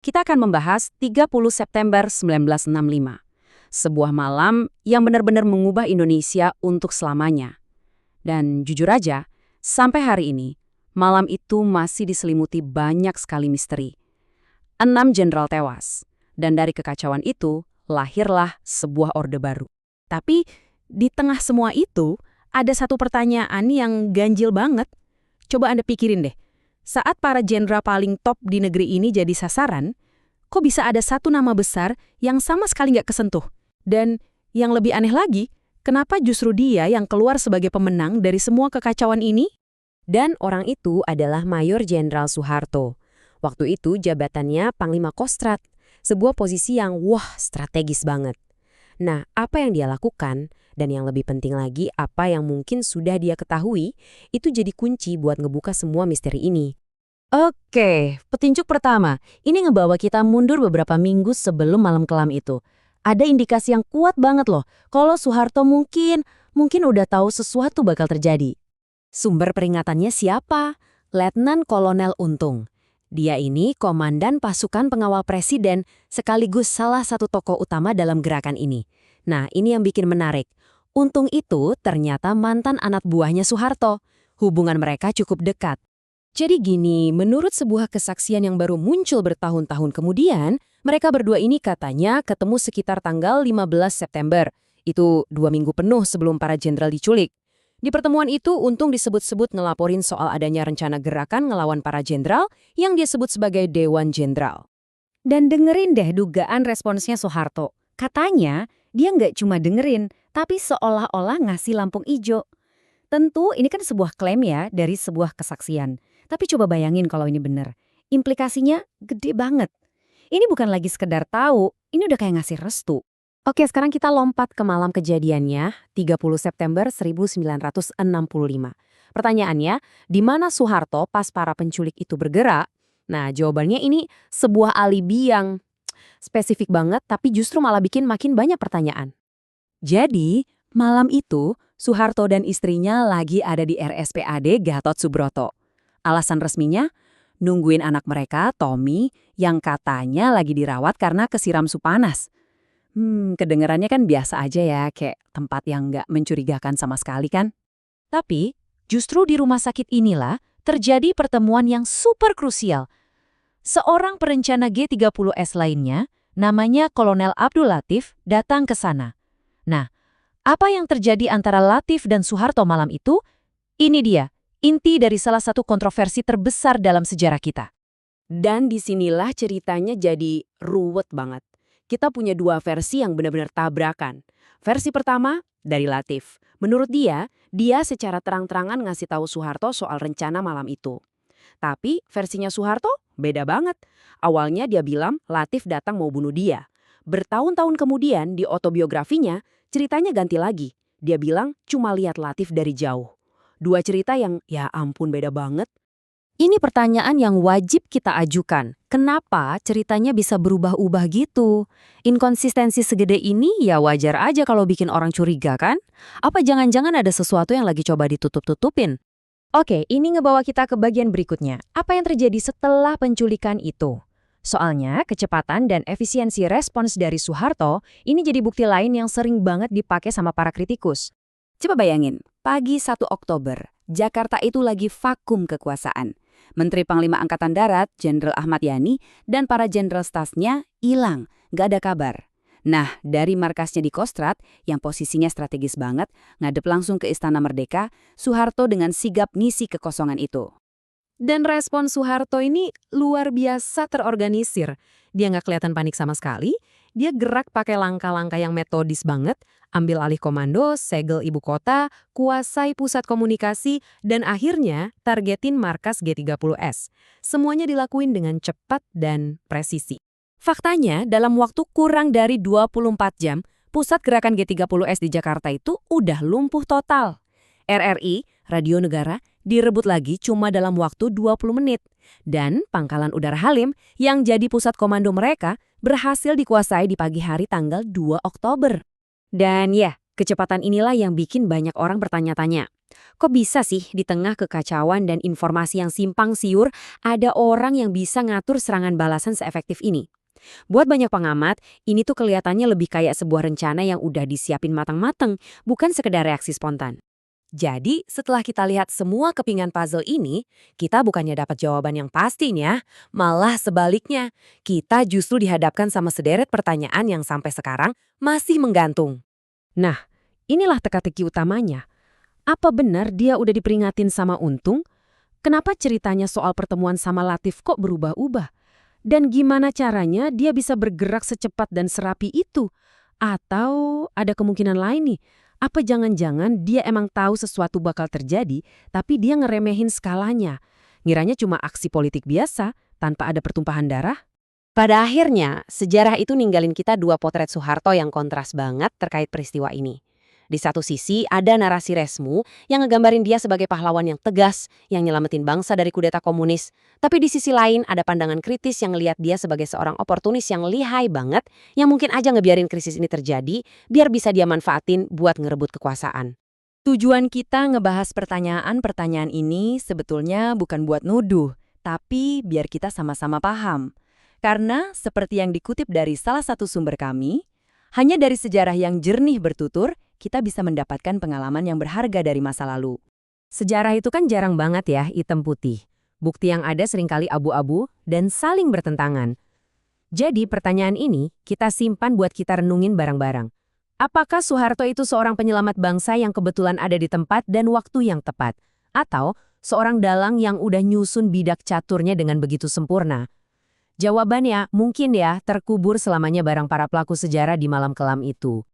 Kita akan membahas 30 September 1965. Sebuah malam yang benar-benar mengubah Indonesia untuk selamanya. Dan jujur aja, sampai hari ini, malam itu masih diselimuti banyak sekali misteri. 6 jenderal tewas, dan dari kekacauan itu, lahirlah sebuah orde baru. Tapi, di tengah semua itu, ada satu pertanyaan yang ganjil banget. Coba Anda pikirin deh, saat para jenderal paling top di negeri ini jadi sasaran, kok bisa ada satu nama besar yang sama sekali nggak kesentuh? Dan yang lebih aneh lagi, kenapa justru dia yang keluar sebagai pemenang dari semua kekacauan ini? Dan orang itu adalah Mayor Jenderal Soeharto. Waktu itu jabatannya Panglima Kostrad, sebuah posisi yang strategis banget. Nah, apa yang dia lakukan, dan yang lebih penting lagi apa yang mungkin sudah dia ketahui, itu jadi kunci buat ngebuka semua misteri ini. Oke, petunjuk pertama. Ini ngebawa kita mundur beberapa minggu sebelum malam kelam itu. Ada indikasi yang kuat banget loh, kalau Soeharto mungkin udah tahu sesuatu bakal terjadi. Sumber peringatannya siapa? Letnan Kolonel Untung. Dia ini komandan pasukan pengawal presiden sekaligus salah satu tokoh utama dalam gerakan ini. Nah, ini yang bikin menarik. Untung itu ternyata mantan anak buahnya Soeharto. Hubungan mereka cukup dekat. Jadi gini, menurut sebuah kesaksian yang baru muncul bertahun-tahun kemudian, mereka berdua ini katanya ketemu sekitar tanggal 15 September. Itu 2 minggu penuh sebelum para jenderal diculik. Di pertemuan itu, Untung disebut-sebut ngelaporin soal adanya rencana gerakan ngelawan para jenderal yang dia sebut sebagai Dewan Jenderal. Dan dengerin deh dugaan responsnya Soeharto. Katanya, dia nggak cuma dengerin, tapi seolah-olah ngasih lampu hijau. Tentu ini kan sebuah klaim ya dari sebuah kesaksian. Tapi coba bayangin kalau ini benar. Implikasinya gede banget. Ini bukan lagi sekedar tahu, ini udah kayak ngasih restu. Oke, sekarang kita lompat ke malam kejadiannya, 30 September 1965. Pertanyaannya, di mana Soeharto pas para penculik itu bergerak? Nah, jawabannya ini sebuah alibi yang spesifik banget, tapi justru malah bikin makin banyak pertanyaan. Jadi, malam itu, Soeharto dan istrinya lagi ada di RSPAD Gatot Subroto. Alasan resminya, nungguin anak mereka, Tommy, yang katanya lagi dirawat karena kesiram sup panas. Kedengarannya kan biasa aja ya, kayak tempat yang nggak mencurigakan sama sekali kan? Tapi, justru di rumah sakit inilah terjadi pertemuan yang super krusial. Seorang perencana G30S lainnya, namanya Kolonel Abdul Latif, datang ke sana. Nah, apa yang terjadi antara Latif dan Soeharto malam itu? Ini dia, inti dari salah satu kontroversi terbesar dalam sejarah kita. Dan disinilah ceritanya jadi ruwet banget. Kita punya dua versi yang benar-benar tabrakan. Versi pertama, dari Latif. Menurut dia secara terang-terangan ngasih tahu Soeharto soal rencana malam itu. Tapi versinya Soeharto beda banget. Awalnya dia bilang Latif datang mau bunuh dia. Bertahun-tahun kemudian di autobiografinya, ceritanya ganti lagi. Dia bilang cuma lihat Latif dari jauh. Dua cerita yang ya ampun beda banget. Ini pertanyaan yang wajib kita ajukan. Kenapa ceritanya bisa berubah-ubah gitu? Inkonsistensi segede ini ya wajar aja kalau bikin orang curiga kan? Apa jangan-jangan ada sesuatu yang lagi coba ditutup-tutupin? Oke, ini ngebawa kita ke bagian berikutnya. Apa yang terjadi setelah penculikan itu? Soalnya, kecepatan dan efisiensi respons dari Soeharto ini jadi bukti lain yang sering banget dipakai sama para kritikus. Coba bayangin, pagi 1 Oktober, Jakarta itu lagi vakum kekuasaan. Menteri Panglima Angkatan Darat, Jenderal Ahmad Yani, dan para jenderal stafnya hilang, nggak ada kabar. Nah, dari markasnya di Kostrad, yang posisinya strategis banget, ngadep langsung ke Istana Merdeka, Soeharto dengan sigap ngisi kekosongan itu. Dan respon Soeharto ini luar biasa terorganisir. Dia nggak kelihatan panik sama sekali, dia gerak pakai langkah-langkah yang metodis banget, ambil alih komando, segel ibu kota, kuasai pusat komunikasi, dan akhirnya targetin markas G30S. Semuanya dilakuin dengan cepat dan presisi. Faktanya, dalam waktu kurang dari 24 jam, pusat gerakan G30S di Jakarta itu udah lumpuh total. RRI, Radio Negara, direbut lagi cuma dalam waktu 20 menit. Dan Pangkalan Udara Halim, yang jadi pusat komando mereka, berhasil dikuasai di pagi hari tanggal 2 Oktober. Dan ya, kecepatan inilah yang bikin banyak orang bertanya-tanya. Kok bisa sih di tengah kekacauan dan informasi yang simpang siur, ada orang yang bisa ngatur serangan balasan seefektif ini? Buat banyak pengamat, ini tuh kelihatannya lebih kayak sebuah rencana yang udah disiapin matang-matang, bukan sekedar reaksi spontan. Jadi, setelah kita lihat semua kepingan puzzle ini, kita bukannya dapat jawaban yang pasti nih ya, malah sebaliknya, kita justru dihadapkan sama sederet pertanyaan yang sampai sekarang masih menggantung. Nah, inilah teka-teki utamanya. Apa benar dia udah diperingatin sama Untung? Kenapa ceritanya soal pertemuan sama Latif kok berubah-ubah? Dan gimana caranya dia bisa bergerak secepat dan serapi itu? Atau ada kemungkinan lain nih? Apa jangan-jangan dia emang tahu sesuatu bakal terjadi, tapi dia ngeremehin skalanya? Ngiranya cuma aksi politik biasa, tanpa ada pertumpahan darah? Pada akhirnya, sejarah itu ninggalin kita dua potret Soeharto yang kontras banget terkait peristiwa ini. Di satu sisi, ada narasi resmu yang ngegambarin dia sebagai pahlawan yang tegas, yang nyelamatin bangsa dari kudeta komunis. Tapi di sisi lain, ada pandangan kritis yang ngelihat dia sebagai seorang oportunis yang lihai banget, yang mungkin aja ngebiarin krisis ini terjadi, biar bisa dia manfaatin buat ngerebut kekuasaan. Tujuan kita ngebahas pertanyaan-pertanyaan ini sebetulnya bukan buat nuduh, tapi biar kita sama-sama paham. Karena seperti yang dikutip dari salah satu sumber kami, hanya dari sejarah yang jernih bertutur, kita bisa mendapatkan pengalaman yang berharga dari masa lalu. Sejarah itu kan jarang banget ya hitam putih. Bukti yang ada seringkali abu-abu dan saling bertentangan. Jadi pertanyaan ini kita simpan buat kita renungin bareng-bareng. Apakah Soeharto itu seorang penyelamat bangsa yang kebetulan ada di tempat dan waktu yang tepat? Atau seorang dalang yang udah nyusun bidak caturnya dengan begitu sempurna? Jawabannya mungkin ya terkubur selamanya barang para pelaku sejarah di malam kelam itu.